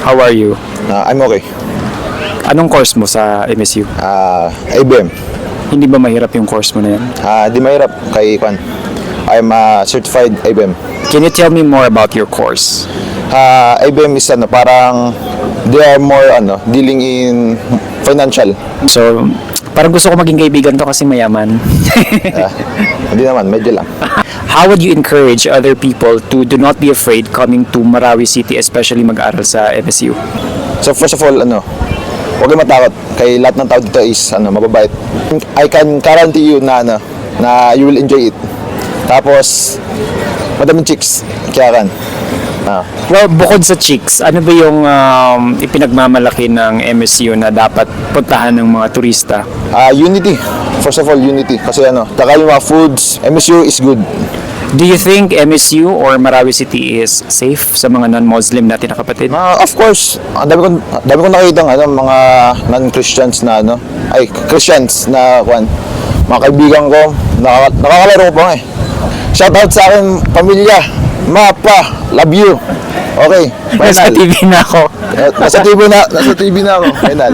How are you? I'm okay. Anong course mo sa MSU? IBM. Hindi ba mahirap yung course mo na yan? Di mahirap kay Kwan. I'm a certified IBM. Can you tell me more about your course? IBM is parang they are more dealing in financial. So, parang gusto ko maging kaibigan to kasi mayaman. Hindi naman, medyo lang. How would you encourage other people to do not be afraid coming to Marawi City, especially mag-aral sa MSU? So first of all, huwag kayong matakot. Kay lahat ng tao dito is mababait. I can guarantee you na na you will enjoy it. Tapos madaming chicks, kaya kan. Well, bukod sa chicks, ano ba yung ipinagmamalaki ng MSU na dapat puntahan ng mga turista? Unity. First of all, unity. Kasi taka yung mga foods, MSU is good. Do you think MSU or Marawi City is safe sa mga non-Muslim natin na kapatid? Of course, ang dami ko nakita mga non-Christians na Christians na mga kaibigan ko, nakakalaro ko pa nga eh. Shoutout sa akin, pamilya, mapa, love you. Okay, final. Nasa TV na ako. Nasa TV na ako, final.